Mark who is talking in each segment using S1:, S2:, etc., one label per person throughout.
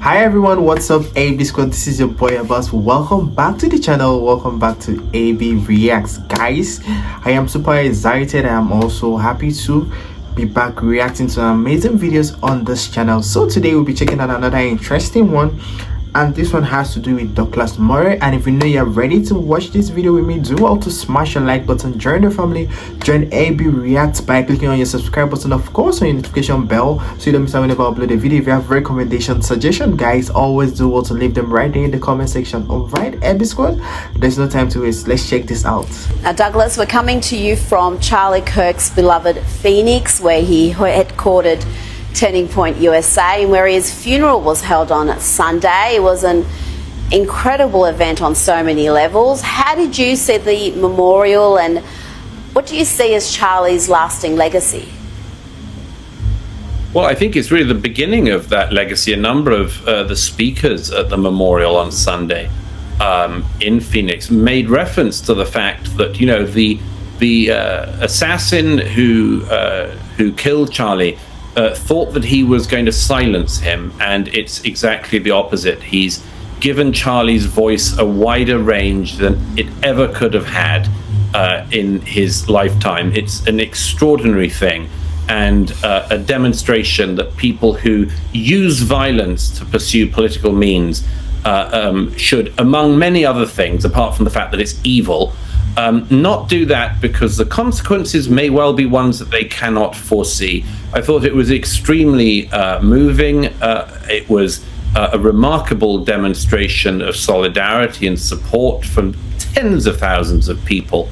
S1: Hi everyone, what's up AB Squad? This is your boy Abbas. Welcome back to the channel. Welcome back to AB Reacts. Guys, I am super excited. I am also happy to be back reacting to amazing videos on this channel. So today we'll be checking out another interesting one, and this one has to do with Douglas Murray. And if you know you're ready to watch this video with me, do well to smash your like button, join the family, join AB Reacts by clicking on your subscribe button, of course on your notification bell, so you don't miss out whenever I upload a video. If you have recommendations, suggestion, guys, always do well to leave them right there in the comment section. All right, AB Squad, there's no time to waste. Let's check this out.
S2: Now, Douglas, we're coming to you from Charlie Kirk's beloved Phoenix, where he headquartered Turning Point USA, and where his funeral was held on Sunday. It was an incredible event on so many levels. How did you see the memorial, and what do you see as Charlie's lasting legacy?
S3: Well, I think it's really the beginning of that legacy. A number of the speakers at the memorial on Sunday in Phoenix made reference to the fact that, you know, the assassin who killed Charlie thought that he was going to silence him, and it's exactly the opposite. He's given Charlie's voice a wider range than it ever could have had in his lifetime. It's an extraordinary thing, and a demonstration that people who use violence to pursue political means should, among many other things, apart from the fact that it's evil, not do that, because the consequences may well be ones that they cannot foresee. I thought it was extremely moving. It was a remarkable demonstration of solidarity and support from tens of thousands of people,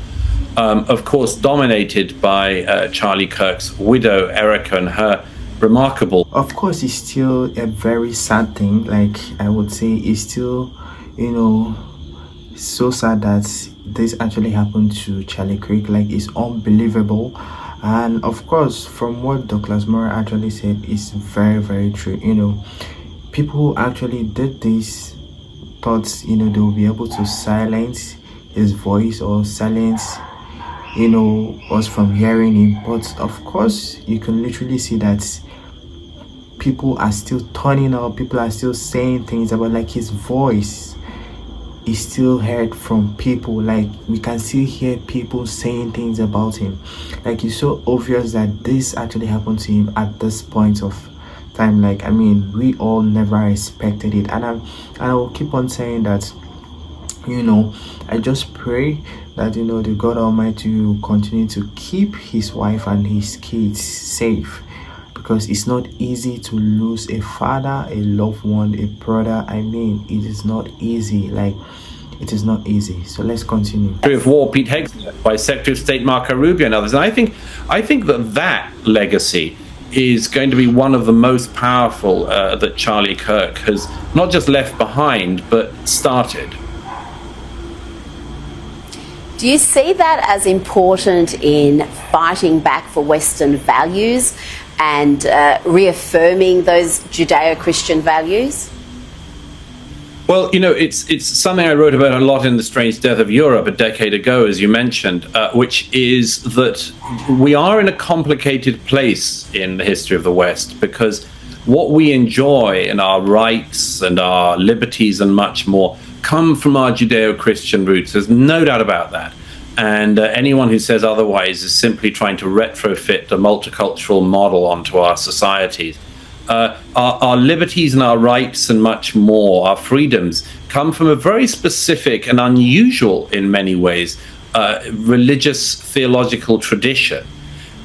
S3: of course dominated by Charlie Kirk's widow, Erica, and her remarkable...
S1: Of course, it's still a very sad thing. Like, I would say it's still, you know, so sad that this actually happened to Charlie Kirk. Like, it's unbelievable. And of course, from what Douglas Murray actually said, is very, very true. You know, people who actually did this thought, you know, they will be able to silence his voice or silence, you know, us from hearing him. But of course, you can literally see that people are still turning up, people are still saying things about, like, his voice is still heard from people. Like, we can still hear people saying things about him. Like, it's so obvious that this actually happened to him at this point of time. Like, I mean, we all never expected it, and I will keep on saying that, you know, I just pray that, you know, the God Almighty will continue to keep his wife and his kids safe, because it's not easy to lose a father, a loved one, a brother. I mean, it is not easy. Like, it is not easy. So let's continue.
S3: Secretary of War Pete Hegseth, by Secretary of State Marco Rubio, and others. And I think that legacy is going to be one of the most powerful that Charlie Kirk has not just left behind, but started.
S2: Do you see that as important in fighting back for Western values and reaffirming those Judeo-Christian values?
S3: Well, you know, it's something I wrote about a lot in The Strange Death of Europe a decade ago, as you mentioned, which is that we are in a complicated place in the history of the West, because what we enjoy and our rights and our liberties and much more come from our Judeo-Christian roots. There's no doubt about that. And anyone who says otherwise is simply trying to retrofit a multicultural model onto our societies. Our liberties and our rights and much more, our freedoms, come from a very specific and unusual, in many ways, religious theological tradition.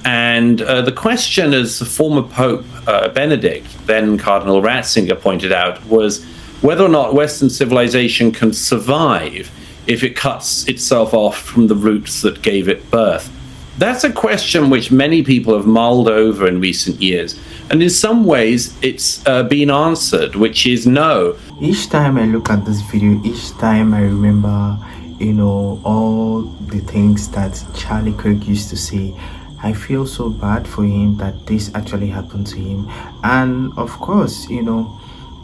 S3: And the question, as the former Pope Benedict, then Cardinal Ratzinger, pointed out, was whether or not Western civilization can survive if it cuts itself off from the roots that gave it birth. That's a question which many people have mulled over in recent years, and in some ways it's been answered, which is no.
S1: Each time I look at this video, each time I remember, you know, all the things that Charlie Kirk used to say, I feel so bad for him that this actually happened to him. And of course, you know,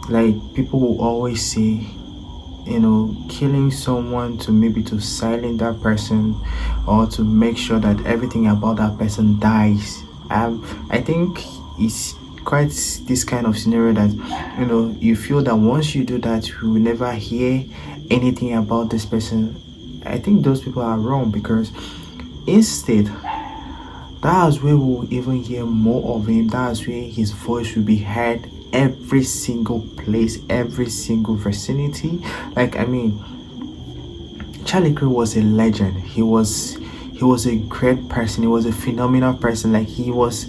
S1: like, people will always say, you know, killing someone to maybe to silence that person or to make sure that everything about that person dies. I think it's quite this kind of scenario that you feel that once you do that you will never hear anything about this person. I think those people are wrong, because instead, that's where we'll even hear more of him. That's where his voice will be heard every single place, every single vicinity. Like, I mean, Charlie Kirk was a legend. He was a great person. He was a phenomenal person. Like, he was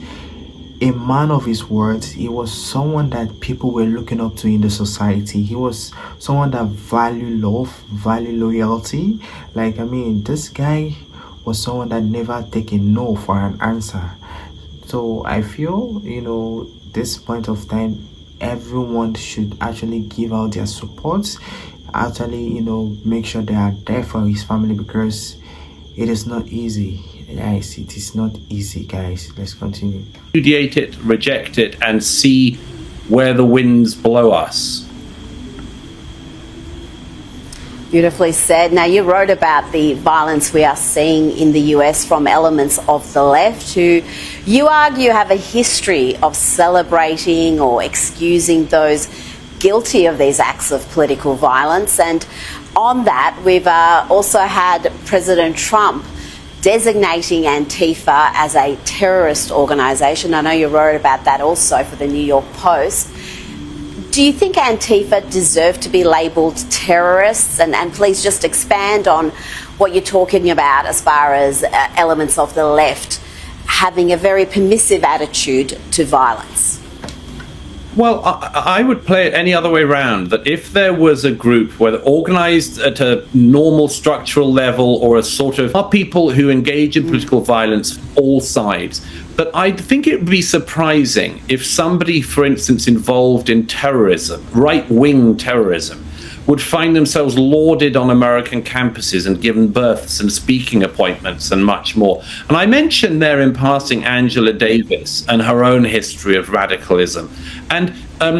S1: a man of his words. He was someone that people were looking up to in the society. He was someone that valued love, valued loyalty. Like, I mean, this guy was someone that never take a no for an answer. So I feel, this point of time, everyone should actually give out their support, actually, make sure they are there for his family, because it is not easy, guys. It is not easy, guys. Let's continue.
S3: Repudiate it, reject it, and see where the winds blow us.
S2: Beautifully said. Now, you wrote about the violence we are seeing in the US from elements of the left who you argue have a history of celebrating or excusing those guilty of these acts of political violence. And on that, we've also had President Trump designating Antifa as a terrorist organisation. I know you wrote about that also for the New York Post. Do you think Antifa deserve to be labelled terrorists? And please just expand on what you're talking about as far as elements of the left having a very permissive attitude to violence.
S3: Well, I would play it any other way around, that if there was a group, whether organised at a normal structural level or a sort of people who engage in political violence, all sides, but I think it would be surprising if somebody, for instance, involved in terrorism, right-wing terrorism, would find themselves lauded on American campuses and given berths and speaking appointments and much more. And I mentioned there in passing Angela Davis and her own history of radicalism. And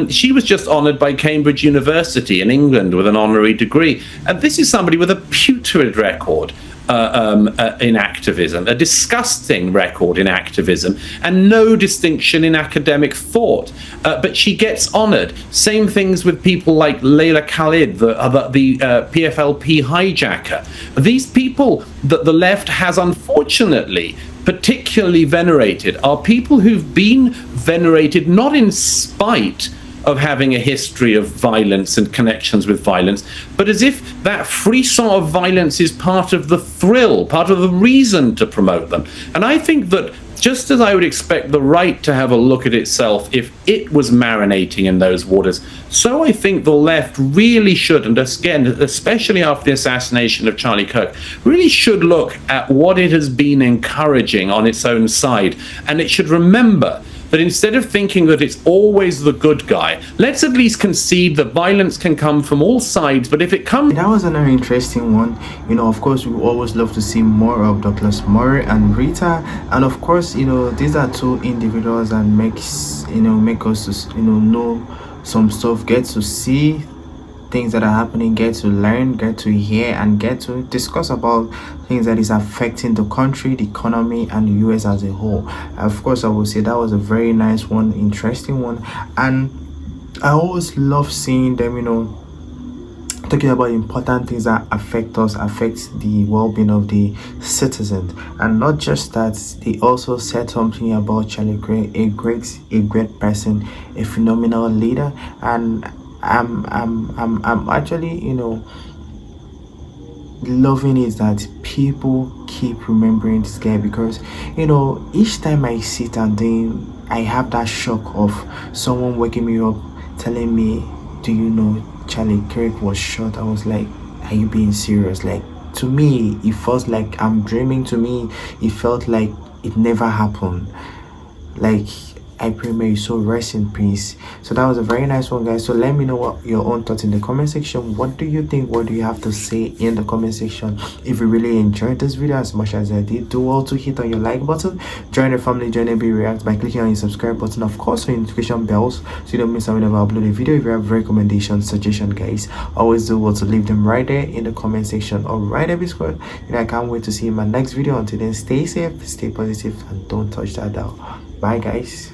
S3: she was just honoured by Cambridge University in England with an honorary degree. And this is somebody with a putrid record in activism, a disgusting record in activism, and no distinction in academic thought. But she gets honoured. Same things with people like Layla Khalid, the PFLP hijacker. These people that the left has unfortunately particularly venerated are people who've been venerated not in spite of having a history of violence and connections with violence, but as if that frisson of violence is part of the thrill, part of the reason to promote them. And I think that just as I would expect the right to have a look at itself if it was marinating in those waters, so I think the left really should, and again, especially after the assassination of Charlie Kirk, really should look at what it has been encouraging on its own side. And it should remember that instead of thinking that it's always the good guy, let's at least concede that violence can come from all sides, but if it comes...
S1: That was another interesting one. Of course, we always love to see more of Douglas Murray and Rita. And of course, these are two individuals that make us, know some stuff, get to see things that are happening, get to learn, get to hear, and get to discuss about things that is affecting the country, the economy, and the US as a whole. Of course, I would say that was a very nice one, interesting one, and I always love seeing them, talking about important things that affect us, affect the well-being of the citizens. And not just that, they also said something about Charlie Kirk, a great person, a phenomenal leader. And I'm actually, loving is that people keep remembering this guy, because each time I sit and then I have that shock of someone waking me up telling me, do you know Charlie Kirk was shot? I was like, are you being serious? Like, to me it felt like I'm dreaming. To me it felt like it never happened. Like, I pray may you so rest in peace. So that was a very nice one, guys. So let me know what your own thoughts in the comment section. What do you think? What do you have to say in the comment section? If you really enjoyed this video as much as I did, do also hit on your like button, join the family, join AB React by clicking on your subscribe button, of course, on your notification bells, so you don't miss out whenever I upload a video. If you have recommendations, suggestion, guys, always do what to leave them right there in the comment section. All right, AB Squad, and I can't wait to see you in my next video. Until then, stay safe, stay positive, and don't touch that dial. Bye, guys.